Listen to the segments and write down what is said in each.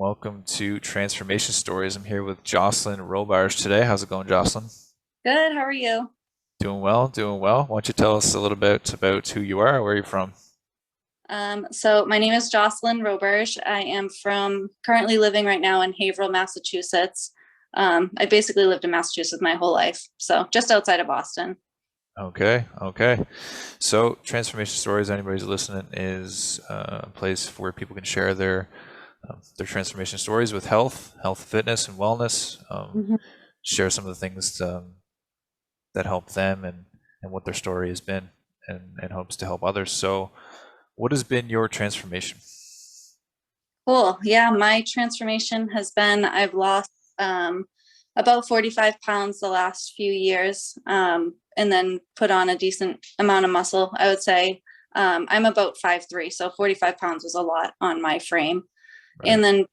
Welcome to Transformation Stories. I'm here with Jocelyn Robarge today. How's it going, Jocelyn? Good. How are you? Doing well, doing well. Why don't you tell us a little bit about who you are, where you're from? So my name is Jocelyn Roberge. I am from currently living right now in Haverhill, Massachusetts. I basically lived in Massachusetts my whole life, so just outside of Boston. Okay, okay. So, Transformation Stories, anybody's listening, is a place where people can share their transformation stories with health, fitness, and wellness. Mhm. Share some of the things that help them and what their story has been, and hopes to help others. So, what has been your transformation? Cool. Yeah, my transformation has been I've lost about 45 pounds the last few years, and then put on a decent amount of muscle. I would say I'm about 5'3", so 45 pounds was a lot on my frame. Right. And then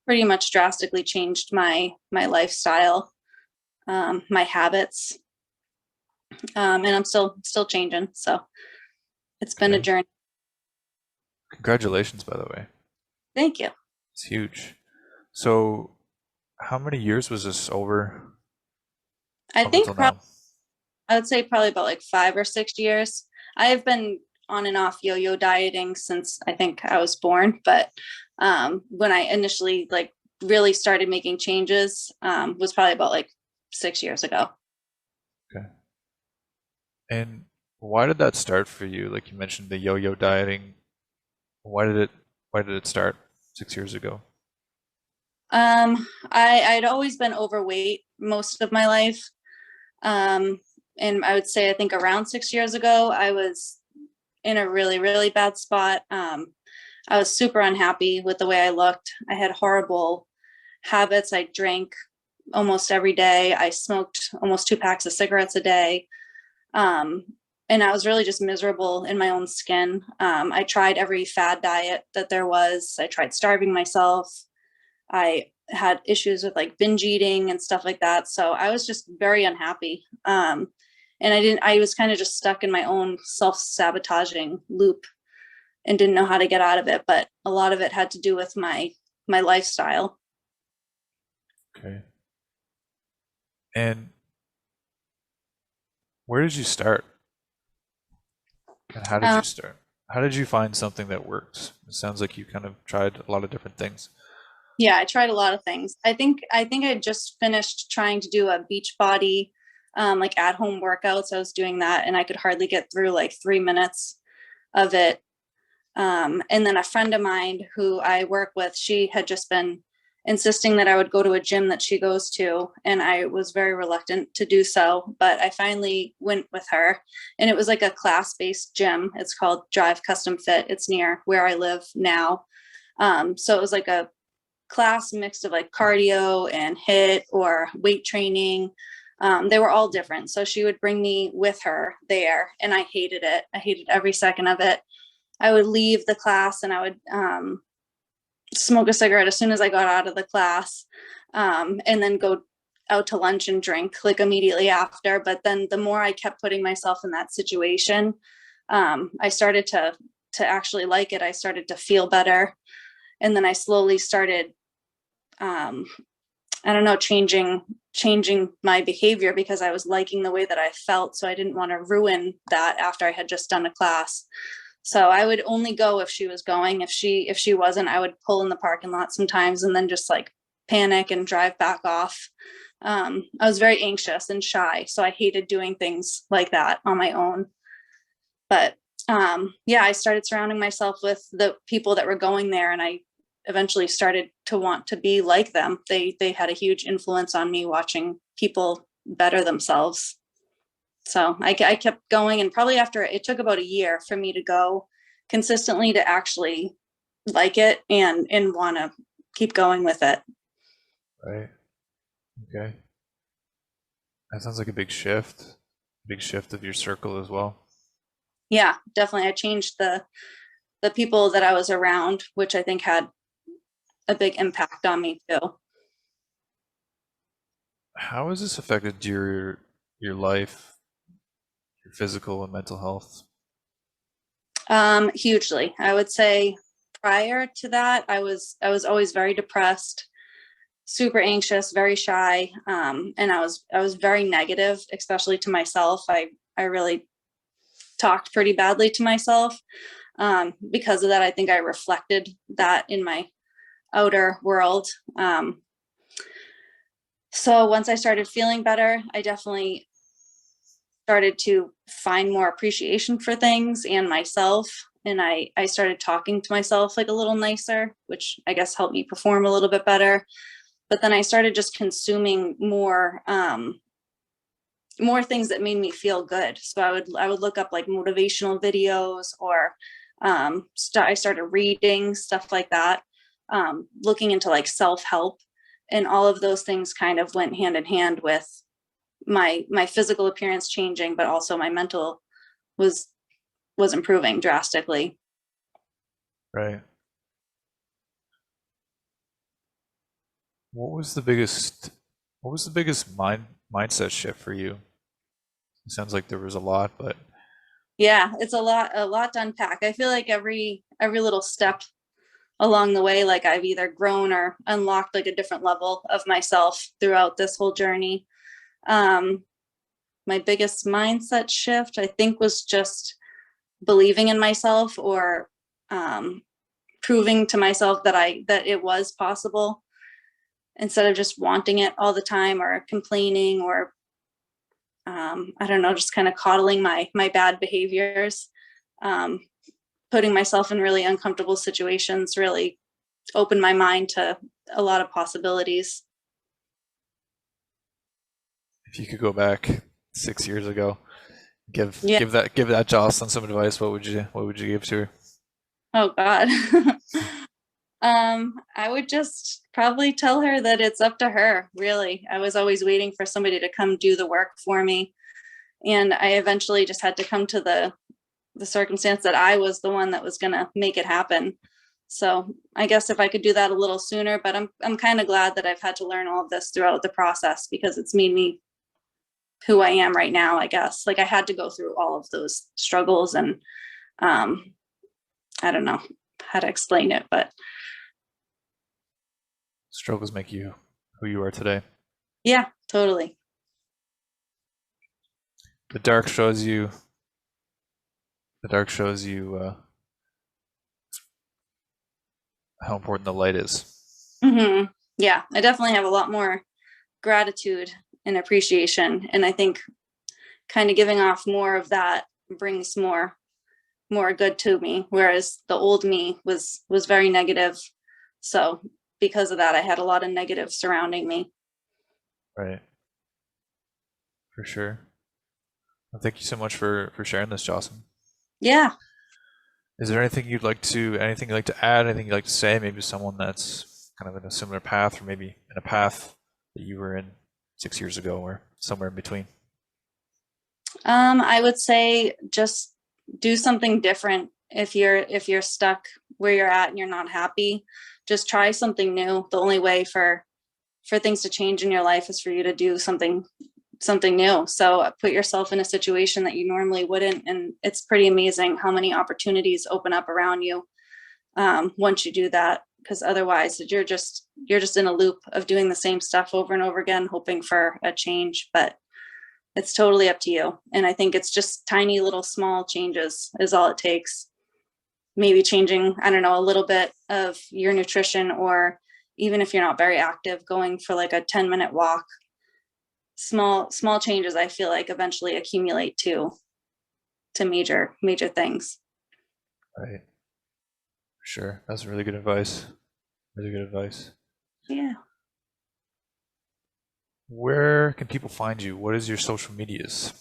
pretty much drastically changed my lifestyle, my habits, and I'm still changing. So it's been a Okay. journey. Congratulations, by the way. Thank you. It's huge. So, how many years was this over I up think until now? I would say probably about like 5 or 6 years. I have been on and off yo-yo dieting since I think I was born, but when I initially like really started making changes was probably about like 6 years ago. Okay. And why did that start for you? Like you mentioned the yo-yo dieting. Why did it why did it start 6 years ago? I'd always been overweight most of my life. Um, and I would say I think around 6 years ago, I was in a really, really bad spot. I was super unhappy with the way I looked. I had horrible habits. I drank almost every day. I smoked almost 2 packs of cigarettes a day. Um, and I was really just miserable in my own skin. I tried every fad diet that there was. I tried starving myself. I had issues with like binge eating and stuff like that. So I was just very unhappy. And I was kind of just stuck in my own self sabotaging loop and didn't know how to get out of it. But a lot of it had to do with my lifestyle. Okay. And where did you start? And how did Um, you start? How did you find something that works? It sounds like you kind of tried a lot of different things. yeah, I tried a lot of things. I think I just finished trying to do a beach body, like at home workouts. I was doing that, and I could hardly get through like 3 minutes of it. And then a friend of mine who I work with, she had just been insisting that I would go to a gym that she goes to, and I was very reluctant to do so. But I finally went with her, and it was like a class-based gym. It's called Drive Custom Fit. It's near where I live now. So it was like a class mixed of like cardio and hit or weight training. They were all different. So she would bring me with her there, and I hated it. I hated every second of it. I would leave the class and I would smoke a cigarette as soon as I got out of the class, and then go out to lunch and drink like immediately after. But then the more I kept putting myself in that situation, I started to actually like it. I started to feel better, and then I slowly started, um, I don't know, changing my behavior because I was liking the way that I felt. So I didn't want to ruin that after I had just done a class. So I would only go if she was going. If she wasn't, I would pull in the parking lot sometimes and then just like panic and drive back off. I was very anxious and shy, so I hated doing things like that on my own. But yeah, I started surrounding myself with the people that were going there, and I eventually started to want to be like them. They had a huge influence on me watching people better themselves. So I kept going, and probably after it took about a year for me to go consistently to actually like it and want to keep going with it. Right. Okay. That sounds like a big shift of your circle as well. Yeah, definitely. I changed the people that I was around, which I think had a big impact on me too. How has this affected your life, your physical and mental health? Hugely, I would say prior to that, I was always very depressed, super anxious, very shy, and I was very negative, especially to myself. I really talked pretty badly to myself. Because of that, I think I reflected that in my outer world. So once I started feeling better, I definitely started to find more appreciation for things and myself. And I started talking to myself like a little nicer, which I guess helped me perform a little bit better. But then I started just consuming more things that made me feel good. So I would look up like motivational videos, or I started reading stuff like that, looking into like self-help, and all of those things kind of went hand in hand with my physical appearance changing, but also my mental was was improving drastically. Right. What was the biggest mindset shift for you? It sounds like there was a lot, but Yeah, it's a lot to unpack. I feel like every little step along the way, like I've either grown or unlocked like a different level of myself throughout this whole journey. Um, my biggest mindset shift, I think, was just believing in myself, or um, proving to myself that it was possible, instead of just wanting it all the time or complaining, or I don't know, just kind of coddling my bad behaviors. Um, Putting myself in really uncomfortable situations really opened my mind to a lot of possibilities. if you could go back 6 years ago, give Yeah. give that give that Jocelyn some advice, what would you give to her? Oh God. I would just probably tell her that it's up to her, really. I was always waiting for somebody to come do the work for me. And I eventually just had to come to the circumstance that I was the one that was gonna make it happen. So I guess if I could do that a little sooner, but I'm kind of glad that I've had to learn all of this throughout the process, because it's made me who I am right now, I guess. Like I had to go through all of those struggles, and um I don't know how to explain it, but Struggles make you who you are today. yeah, totally. The dark shows you the dark shows you how important the light is. Yeah, I definitely have a lot more gratitude and appreciation, and I think kind of giving off more of that brings more good to me, whereas the old me was very negative. So because of that, I had a lot of negative surrounding me. Right, for sure. Well, thank you so much for sharing this, Jocelyn. Yeah. Is there anything you'd like to add, anything you'd like to say? Maybe someone that's kind of in a similar path, or maybe in a path that you were in 6 years ago, or somewhere in between. I would say just do something different. If you're stuck where you're at and you're not happy, just try something new. The only way for things to change in your life is for you to do something new. So put yourself in a situation that you normally wouldn't, and it's pretty amazing how many opportunities open up around you once you do that. Because otherwise, you're just in a loop of doing the same stuff over and over again, hoping for a change. But it's totally up to you. And I think it's just tiny little small changes is all it takes. Maybe changing, I don't know, a little bit of your nutrition, or even if you're not very active, going for like a 10-minute walk. Small changes, I feel like, eventually accumulate to major things. Right. Sure. That's really good advice. Really good advice. Yeah. Where can people find you? What is your social medias?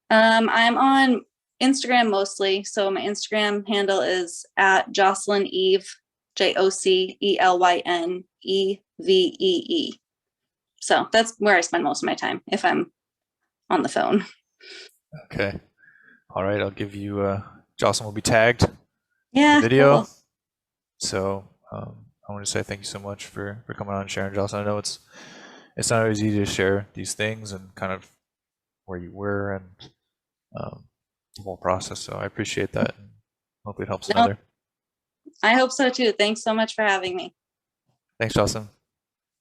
I'm on Instagram mostly. So my Instagram handle is at Jocelyn Eve, JocelynEvee. So that's where I spend most of my time if I'm on the phone. Okay. All right. I'll give you, Jocelyn will be tagged in the Yeah, video. cool. So I want to say thank you so much for coming on and sharing, Jocelyn. I know it's not always easy to share these things and kind of where you were and the whole process. So I appreciate that, and hopefully it helps No, another. I hope so too. Thanks so much for having me. Thanks, Jocelyn.